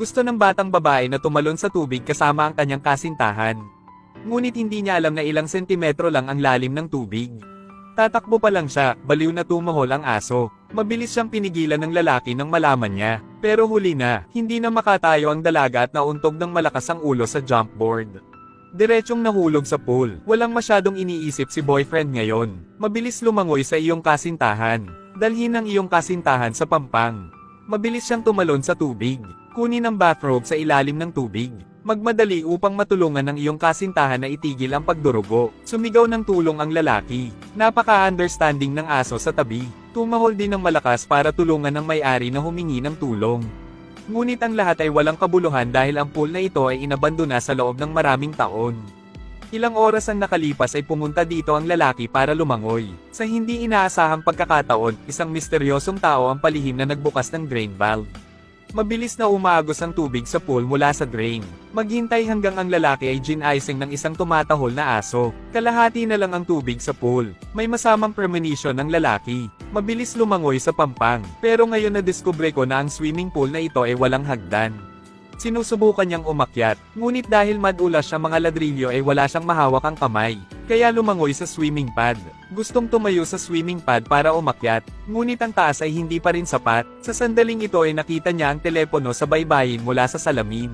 Gusto ng batang babae na tumalon sa tubig kasama ang kanyang kasintahan. Ngunit hindi niya alam na ilang sentimetro lang ang lalim ng tubig. Tatakbo pa lang siya, baliw na tumahol ang aso. Mabilis siyang pinigilan ng lalaki nang malaman niya. Pero huli na, hindi na makatayo ang dalaga at nauntog ng malakas ang ulo sa jump board. Diretsyong nahulog sa pool. Walang masyadong iniisip si boyfriend ngayon. Mabilis lumangoy sa iyong kasintahan. Dalhin ang iyong kasintahan sa pampang. Mabilis siyang tumalon sa tubig. Kunin ang bathrobe sa ilalim ng tubig. Magmadali upang matulungan ng iyong kasintahan na itigil ang pagdurugo. Sumigaw ng tulong ang lalaki. Napaka-understanding ng aso sa tabi. Tumahol din ng malakas para tulungan ng may-ari na humingi ng tulong. Ngunit ang lahat ay walang kabuluhan dahil ang pool na ito ay inabandona sa loob ng maraming taon. Ilang oras ang nakalipas ay pumunta dito ang lalaki para lumangoy. Sa hindi inaasahang pagkakataon, isang misteryosong tao ang palihim na nagbukas ng drain valve. Mabilis na umaagos ang tubig sa pool mula sa drain. Maghintay hanggang ang lalaki ay gin-icing ng isang tumatahol na aso. Kalahati na lang ang tubig sa pool. May masamang premonition ng lalaki. Mabilis lumangoy sa pampang. Pero ngayon nadiskubre ko na ang swimming pool na ito ay walang hagdan. Sinusubukan niyang umakyat, ngunit dahil madulas siya mga ladrilyo ay wala siyang mahawak ang kamay. Kaya lumangoy sa swimming pad. Gustong tumayo sa swimming pad para umakyat, ngunit ang taas ay hindi pa rin sapat. Sa sandaling ito ay nakita niya ang telepono sa baybayin mula sa salamin.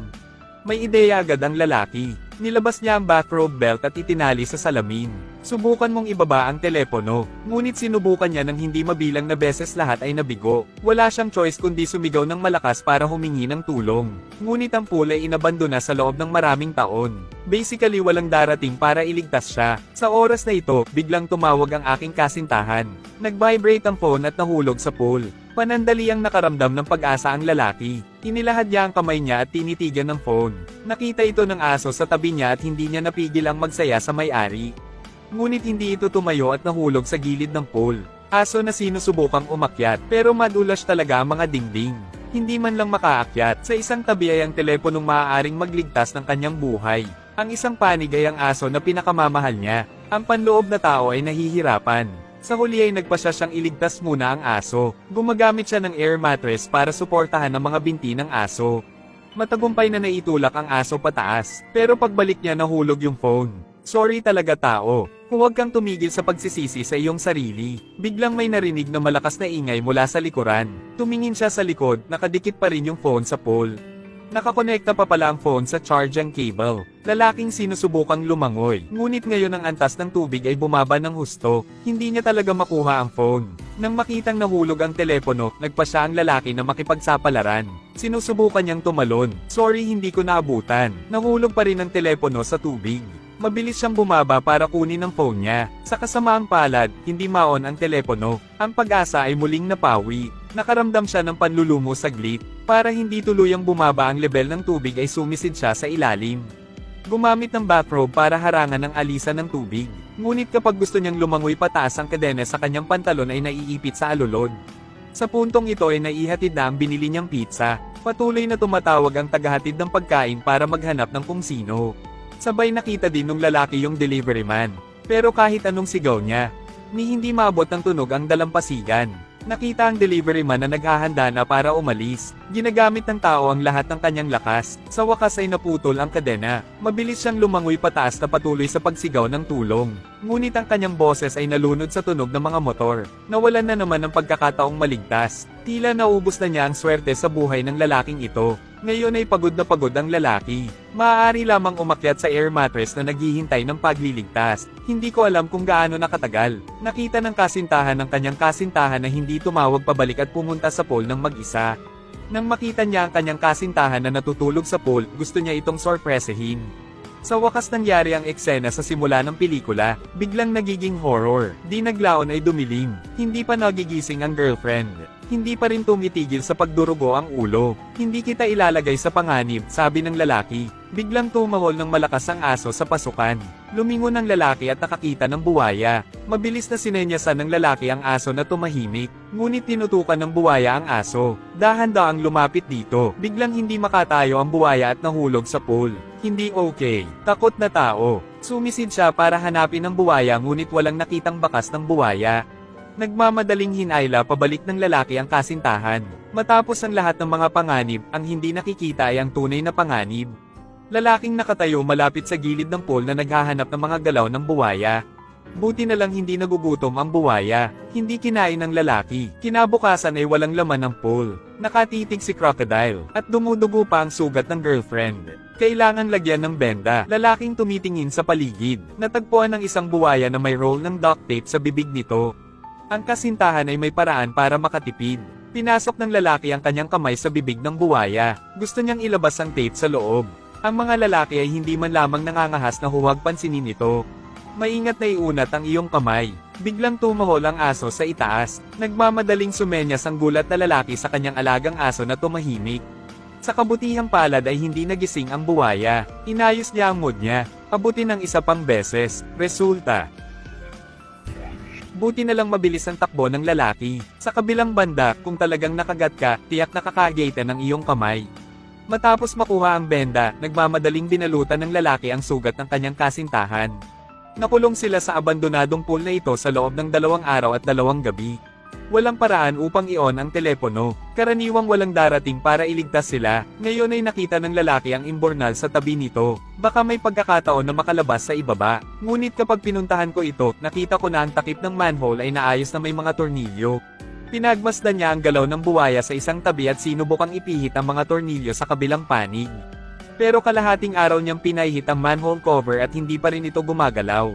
May ideya agad ang lalaki. Nilabas niya ang bathrobe belt at itinali sa salamin. Subukan mong ibaba ang telepono, ngunit sinubukan niya ng hindi mabilang na beses lahat ay nabigo. Wala siyang choice kundi sumigaw ng malakas para humingi ng tulong. Ngunit ang pool ay inabandona sa loob ng maraming taon. Basically walang darating para iligtas siya. Sa oras na ito, biglang tumawag ang aking kasintahan. Nag-vibrate ang phone at nahulog sa pool. Panandali ang nakaramdam ng pag-asa ang lalaki. Inilahad niya ang kamay niya at tinitigan ng phone. Nakita ito ng aso sa tabi niya at hindi niya napigil ang magsaya sa may-ari. Ngunit hindi ito tumayo at nahulog sa gilid ng pool. Aso na sinusubukang umakyat, pero madulas talaga ang mga dingding. Hindi man lang makaakyat. Sa isang tabi ay ang teleponong maaaring magligtas ng kanyang buhay. Ang isang panig ay ang aso na pinakamamahal niya. Ang panloob na tao ay nahihirapan. Sa huli ay nagpasya siyang iligtas muna ang aso. Gumagamit siya ng air mattress para suportahan ang mga binti ng aso. Matagumpay na naitulak ang aso pataas, pero pagbalik niya nahulog yung phone. Sorry talaga tao. Huwag kang tumigil sa pagsisisi sa iyong sarili. Biglang may narinig na malakas na ingay mula sa likuran. Tumingin siya sa likod, nakadikit pa rin yung phone sa pole. Nakakonekta pa pala ang phone sa charging cable. Lalaking sinusubukang lumangoy, ngunit ngayon ang antas ng tubig ay bumaba ng husto. Hindi niya talaga makuha ang phone. Nang makitang nahulog ang telepono, nagpasya ang lalaki na makipagsapalaran. Sinusubukan niyang tumalon. Sorry hindi ko naabutan. Nahulog pa rin ang telepono sa tubig. Mabilis siyang bumaba para kunin ang phone niya. Sa kasamaang palad, hindi maon ang telepono. Ang pag-asa ay muling napawi. Nakaramdam siya ng panlulumo saglit. Para hindi tuluyang bumaba ang level ng tubig ay sumisid siya sa ilalim. Gumamit ng bathrobe para harangan ang alisan ng tubig. Ngunit kapag gusto niyang lumangoy pataas ang kadena sa kanyang pantalon ay naiipit sa alulod. Sa puntong ito ay naihatid na ang binili niyang pizza. Patuloy na tumatawag ang tagahatid ng pagkain para maghanap ng kung sino. Sabay nakita din ng lalaki yung delivery man. Pero kahit anong sigaw niya, ni hindi maabot ng tunog ang dalampasigan. Nakita ang delivery man na naghahanda na para umalis. Ginagamit ng tao ang lahat ng kanyang lakas. Sa wakas ay naputol ang kadena. Mabilis siyang lumangoy pataas na patuloy sa pagsigaw ng tulong. Ngunit ang kanyang boses ay nalunod sa tunog ng mga motor. Nawalan na naman ng pagkakataong maligtas. Tila naubos na niya ang swerte sa buhay ng lalaking ito. Ngayon ay pagod na pagod ang lalaki. Maaari lamang umakyat sa air mattress na naghihintay ng pagliligtas. Hindi ko alam kung gaano nakatagal. Nakita ng kasintahan ng kanyang kasintahan na hindi tumawag pabalik at pumunta sa pool ng mag-isa. Nang makita niya ang kanyang kasintahan na natutulog sa pool, gusto niya itong sorpresahin. Sa wakas nangyari ang eksena sa simula ng pelikula, biglang nagiging horror. Di naglaon ay dumilim. Hindi pa nagigising ang girlfriend. Hindi pa rin tumitigil sa pagdurugo ang ulo. Hindi kita ilalagay sa panganib, sabi ng lalaki. Biglang tumahol ng malakas ang aso sa pasukan. Lumingon ang lalaki at nakakita ng buwaya. Mabilis na sinenyasan ng lalaki ang aso na tumahimik. Ngunit tinutukan ng buwaya ang aso. Dahan-daang lumapit dito. Biglang hindi makatayo ang buwaya at nahulog sa pool. Hindi okay. Takot na tao. Sumisid siya para hanapin ang buwaya ngunit walang nakitang bakas ng buwaya. Nagmamadaling hinayla pabalik ng lalaki ang kasintahan. Matapos ang lahat ng mga panganib, ang hindi nakikita ay ang tunay na panganib. Lalaking nakatayo malapit sa gilid ng pool na naghahanap ng mga galaw ng buwaya. Buti na lang hindi nagugutom ang buwaya, hindi kinain ng lalaki. Kinabukasan ay walang laman ang pool. Nakatitig si Crocodile, at dumudugo pa ang sugat ng girlfriend. Kailangan lagyan ng benda. Lalaking tumitingin sa paligid. Natagpuan ng isang buwaya na may roll ng duct tape sa bibig nito. Ang kasintahan ay may paraan para makatipid. Pinasok ng lalaki ang kanyang kamay sa bibig ng buwaya. Gusto niyang ilabas ang tape sa loob. Ang mga lalaki ay hindi man lamang nangangahas na huwag pansinin ito. Maingat na iunat ang iyong kamay. Biglang tumahol ang aso sa itaas. Nagmamadaling sumenyas ang gulat na lalaki sa kanyang alagang aso na tumahimik. Sa kabutihang palad ay hindi nagising ang buwaya. Inayos niya ang mood niya. Abutin ng isa pang beses. Resulta. Buti na lang mabilis ang takbo ng lalaki. Sa kabilang banda, kung talagang nakagat ka, tiyak nakakagayta ng iyong kamay. Matapos makuha ang benda, nagmamadaling binalutan ng lalaki ang sugat ng kanyang kasintahan. Nakulong sila sa abandonadong pool na ito sa loob ng 2 araw at 2 gabi. Walang paraan upang i-on ang telepono. Karaniwang walang darating para iligtas sila. Ngayon ay nakita ng lalaki ang imbornal sa tabi nito. Baka may pagkakataon na makalabas sa ibaba. Ngunit kapag pinuntahan ko ito, nakita ko na ang takip ng manhole ay naayos na may mga tornilyo. Pinagmasdan niya ang galaw ng buwaya sa isang tabi at sinubukang ipihit ang mga tornilyo sa kabilang panig. Pero kalahating araw niyang pinahit ang manhole cover at hindi pa rin ito gumagalaw.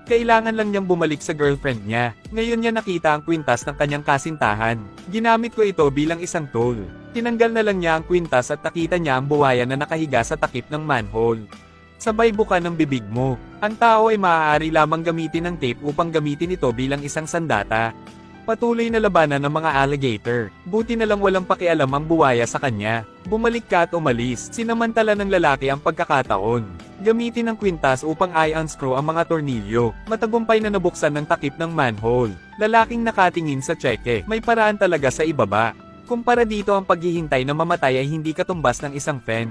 Kailangan lang niyang bumalik sa girlfriend niya. Ngayon niya nakita ang kwintas ng kanyang kasintahan. Ginamit ko ito bilang isang tool. Tinanggal na lang niya ang kwintas at nakita niya ang buwaya na nakahiga sa takip ng manhole. Sabay buka ng bibig mo. Ang tao ay maaari lamang gamitin ng tape upang gamitin ito bilang isang sandata. Patuloy na labanan ng mga alligator. Buti na lang walang pakialam ang buwaya sa kanya. Bumalik ka at umalis. Sinamantala ng lalaki ang pagkakataon. Gamitin ang kwintas upang i-unscrew ang mga tornilyo. Matagumpay na nabuksan ng takip ng manhole. Lalaking nakatingin sa tseke. May paraan talaga sa ibaba. Kumpara dito ang paghihintay na mamatay ay hindi katumbas ng isang fen.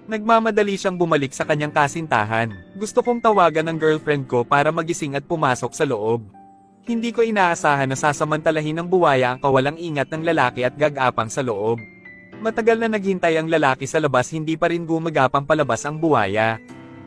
Nagmamadali siyang bumalik sa kanyang kasintahan. Gusto kong tawagan ng girlfriend ko para magising at pumasok sa loob. Hindi ko inaasahan na sasamantalahin ng buwaya ang kawalang ingat ng lalaki at gagapang sa loob. Matagal na naghintay ang lalaki sa labas, hindi pa rin gumagapang palabas ang buwaya.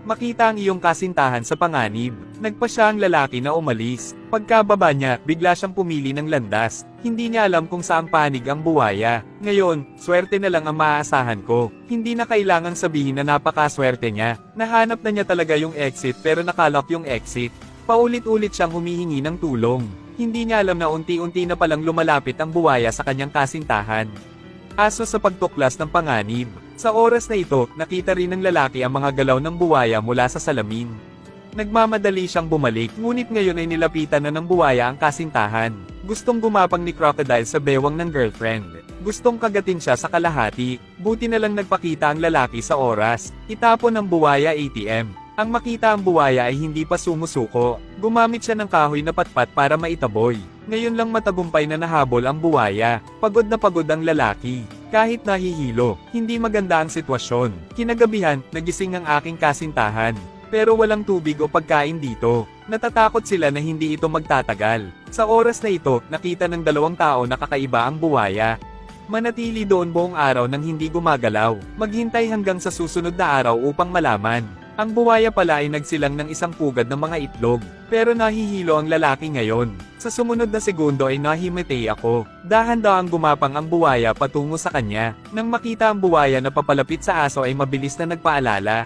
Makita ang iyong kasintahan sa panganib. Nagpa siya ang lalaki na umalis. Pagkababa niya, bigla siyang pumili ng landas. Hindi niya alam kung saang panig ang buwaya. Ngayon, swerte na lang ang maaasahan ko. Hindi na kailangang sabihin na napakaswerte niya. Nahanap na niya talaga yung exit pero nakalock yung exit. Paulit-ulit siyang humihingi ng tulong. Hindi niya alam na unti-unti na palang lumalapit ang buwaya sa kanyang kasintahan. Aso sa pagtuklas ng panganib. Sa oras na ito, nakita rin ng lalaki ang mga galaw ng buwaya mula sa salamin. Nagmamadali siyang bumalik, ngunit ngayon ay nilapitan na ng buwaya ang kasintahan. Gustong gumapang ni Crocodile sa bewang ng girlfriend. Gustong kagatin siya sa kalahati, buti na lang nagpakita ang lalaki sa oras. Itapon ng buwaya ATM. Ang makita ang buwaya ay hindi pa sumusuko. Gumamit siya ng kahoy na patpat para maitaboy. Ngayon lang matagumpay na nahabol ang buwaya. Pagod na pagod ang lalaki. Kahit nahihilo, hindi maganda ang sitwasyon. Kinagabihan, nagising ang aking kasintahan. Pero walang tubig o pagkain dito. Natatakot sila na hindi ito magtatagal. Sa oras na ito, nakita ng 2 tao na kakaiba ang buwaya. Manatili doon buong araw nang hindi gumagalaw. Maghintay hanggang sa susunod na araw upang malaman. Ang buwaya pala ay nagsilang ng isang pugad ng mga itlog. Pero nahihilo ang lalaki ngayon. Sa sumunod na segundo ay nahimatay ako. Dahan-dahang gumapang ang buwaya patungo sa kanya. Nang makita ang buwaya na papalapit sa aso ay mabilis na nagpaalala.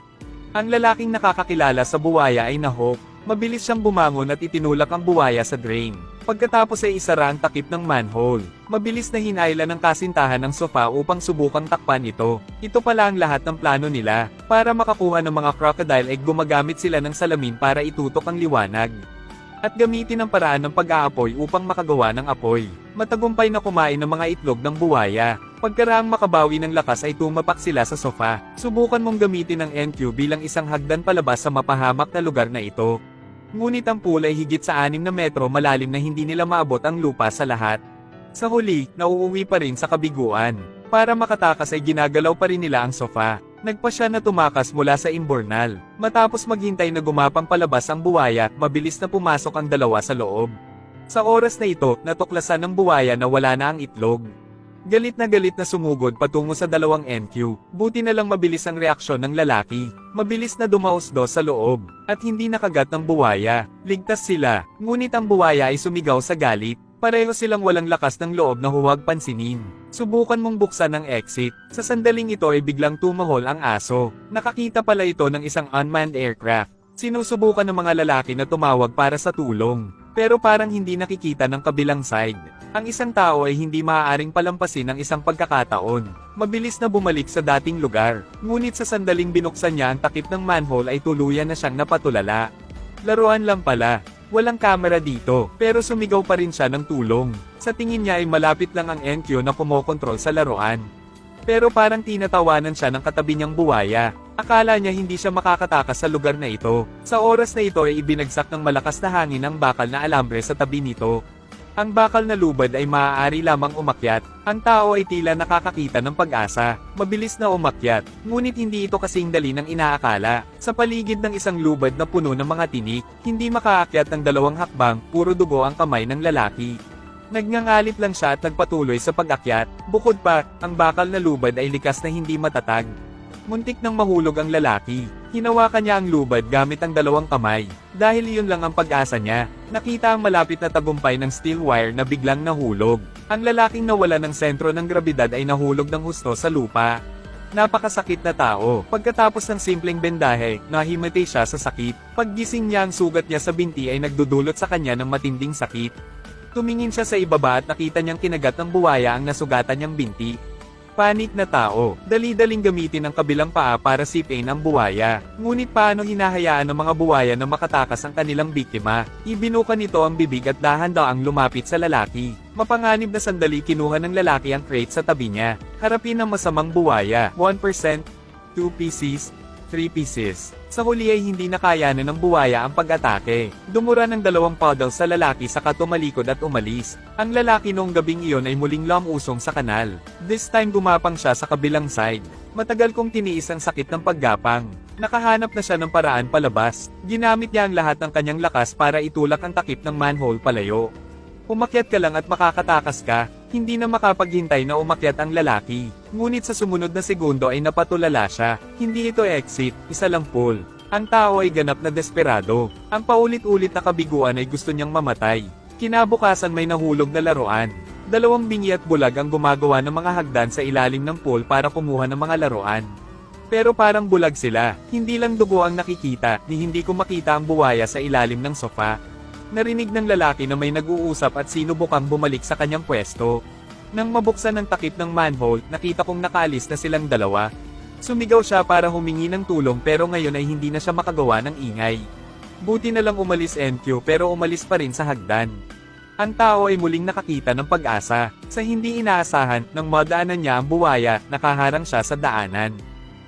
Ang lalaking nakakakilala sa buwaya ay nahok. Mabilis siyang bumangon at itinulak ang buwaya sa drain. Pagkatapos ay isara ang takip ng manhole. Mabilis na hinayla ng kasintahan ng sofa upang subukang takpan ito. Ito pala ang lahat ng plano nila. Para makakuha ng mga crocodile egg, gumagamit sila ng salamin para itutok ang liwanag. At gamitin ang paraan ng pag-aapoy upang makagawa ng apoy. Matagumpay na kumain ng mga itlog ng buwaya. Pagkaraang makabawi ng lakas ay tumapak sila sa sofa. Subukan mong gamitin ang NQ bilang isang hagdan palabas sa mapahamak na lugar na ito. Ngunit ang pool ay higit sa 6 na metro malalim na hindi nila maabot ang lupa sa lahat. Sa huli, nauuwi pa rin sa kabiguan. Para makatakas ay ginagalaw pa rin nila ang sofa. Nagpa siya na tumakas mula sa imbornal. Matapos maghintay na gumapang palabas ang buwaya, mabilis na pumasok ang 2 sa loob. Sa oras na ito, natuklasan ng buwaya na wala na ang itlog. Galit na sumugod patungo sa dalawang NQ, buti na lang mabilis ang reaksyon ng lalaki. Mabilis na dumausdos sa loob, at hindi nakagat ng buwaya. Ligtas sila, ngunit ang buwaya ay sumigaw sa galit. Pareho silang walang lakas ng loob na huwag pansinin. Subukan mong buksan ang exit. Sa sandaling ito ay biglang tumahol ang aso. Nakakita pala ito ng isang unmanned aircraft. Sinusubukan ng mga lalaki na tumawag para sa tulong, pero parang hindi nakikita ng kabilang side. Ang isang tao ay hindi maaaring palampasin ang isang pagkakataon. Mabilis na bumalik sa dating lugar, ngunit sa sandaling binuksan niya ang takip ng manhole ay tuluyan na siyang napatulala. Laruan lang pala. Walang kamera dito, pero sumigaw pa rin siya ng tulong. Sa tingin niya ay malapit lang ang NQ na kumokontrol sa laruan. Pero parang tinatawanan siya ng katabi niyang buwaya. Akala niya hindi siya makakatakas sa lugar na ito. Sa oras na ito ay ibinagsak ng malakas na hangin ang bakal na alambre sa tabi nito. Ang bakal na lubad ay maaari lamang umakyat. Ang tao ay tila nakakakita ng pag-asa. Mabilis na umakyat, ngunit hindi ito kasing dali ng inaakala. Sa paligid ng isang lubad na puno ng mga tinik, hindi makaakyat ng 2 hakbang, puro dugo ang kamay ng lalaki. Nagngangalit lang siya at nagpatuloy sa pag-akyat. Bukod pa, ang bakal na lubad ay likas na hindi matatag. Muntik nang mahulog ang lalaki. Hinawakan niya ang lubad gamit ang 2 kamay. Dahil iyon lang ang pag-asa niya, nakita ang malapit na tagumpay ng steel wire na biglang nahulog. Ang lalaking nawala ng sentro ng grabidad ay nahulog ng husto sa lupa. Napakasakit na tao. Pagkatapos ng simpleng bendahe, nahimatay siya sa sakit. Paggising niya, ang sugat niya sa binti ay nagdudulot sa kanya ng matinding sakit. Tumingin siya sa ibaba at nakita niyang kinagat ng buwaya ang nasugatan niyang binti. Panik na tao, dali-daling gamitin ang kabilang paa para sipin ang buwaya. Ngunit paano hinahayaan ng mga buwaya na makatakas ang kanilang biktima? Ibinuka nito ang bibig at dahan-daang lumapit sa lalaki. Mapanganib na sandali kinuha ng lalaki ang crate sa tabi niya. Harapin ang masamang buwaya. 1%, 2 pieces, 3 pieces. Sa huli ay hindi nakayanan ng buwaya ang pag-atake. Dumura ng 2 paddle sa lalaki saka tumalikod at umalis. Ang lalaki noong gabing iyon ay muling lumusong sa kanal. This time gumapang siya sa kabilang side. Matagal kong tiniis ang sakit ng paggapang. Nakahanap na siya ng paraan palabas. Ginamit niya ang lahat ng kanyang lakas para itulak ang takip ng manhole palayo. Umakyat ka lang at makakatakas ka. Hindi na makapaghintay na umakyat ang lalaki. Ngunit sa sumunod na segundo ay napatulala siya. Hindi ito exit, isa lang pull. Ang tao ay ganap na desperado. Ang paulit-ulit na kabiguan ay gusto niyang mamatay. Kinabukasan may nahulog na laruan. 2 bingi at bulag ang gumagawa ng mga hagdan sa ilalim ng pool para kumuha ng mga laruan. Pero parang bulag sila. Hindi lang dugo ang nakikita, ni hindi ko makita ang buwaya sa ilalim ng sofa. Narinig ng lalaki na may nag-uusap at sinubukang bumalik sa kanyang pwesto. Nang mabuksan ang takip ng manhole, nakita kong nakaalis na silang 2. Sumigaw siya para humingi ng tulong pero ngayon ay hindi na siya makagawa ng ingay. Buti na lang umalis NQ pero umalis pa rin sa hagdan. Ang tao ay muling nakakita ng pag-asa. Sa hindi inaasahan, nang madaanan niya ang buwaya, nakaharang siya sa daanan.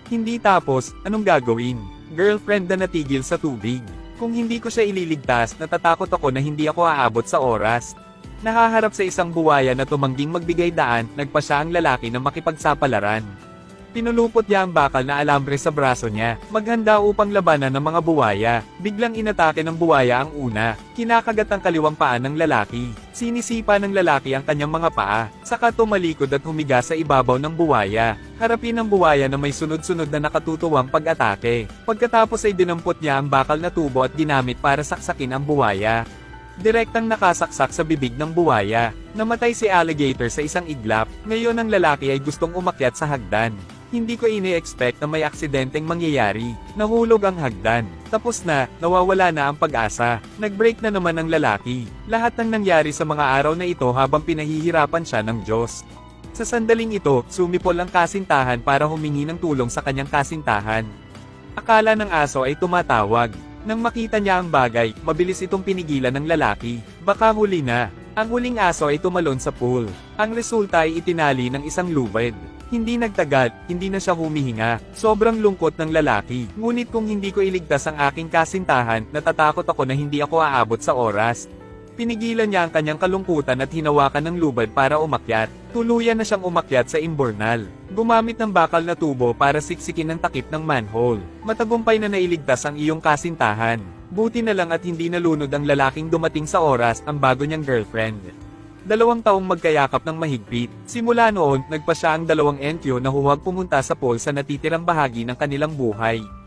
Hindi tapos, anong gagawin? Girlfriend na natigil sa tubig. Kung hindi ko siya ililigtas, natatakot ako na hindi ako aabot sa oras. Nakaharap sa isang buwaya na tumangging magbigay daan, nagpa siya ang lalaki na makipagsapalaran. Pinulupot niya ang bakal na alambre sa braso niya, maghanda upang labanan ng mga buwaya. Biglang inatake ng buwaya ang una, kinakagat ang kaliwang paa ng lalaki. Sinisipa ng lalaki ang kanyang mga paa, saka tumalikod at humiga sa ibabaw ng buwaya. Harapin ang buwaya na may sunod-sunod na nakatutuwang pag-atake. Pagkatapos ay dinampot niya ang bakal na tubo at ginamit para saksakin ang buwaya. Direktang nakasaksak sa bibig ng buwaya. Namatay si alligator sa isang iglap. Ngayon ang lalaki ay gustong umakyat sa hagdan. Hindi ko ini-expect na may aksidenteng mangyayari. Nahulog ang hagdan. Tapos na, nawawala na ang pag-asa. Nag-break na naman ang lalaki. Lahat ng nangyari sa mga araw na ito habang pinahihirapan siya ng Diyos. Sa sandaling ito, sumipol ang kasintahan para humingi ng tulong sa kanyang kasintahan. Akala ng aso ay tumatawag. Nang makita niya ang bagay, mabilis itong pinigilan ng lalaki. Baka huli na. Ang huling aso ay tumalon sa pool. Ang resulta ay itinali ng isang lubid. Hindi nagtagal, hindi na siya humihinga. Sobrang lungkot ng lalaki. Ngunit kung hindi ko iligtas ang aking kasintahan, natatakot ako na hindi ako aabot sa oras. Pinigilan niya ang kanyang kalungkutan at hinawakan ng lubad para umakyat. Tuluyan na siyang umakyat sa imbornal. Gumamit ng bakal na tubo para siksikin ang takip ng manhole. Matagumpay na nailigtas ang iyong kasintahan. Buti na lang at hindi nalunod ang lalaking dumating sa oras, ang bago niyang girlfriend. 2 taong magkayakap ng mahigpit. Simula noon, nagpa siya ang dalawang entyo na huwag pumunta sa pool sa natitirang bahagi ng kanilang buhay.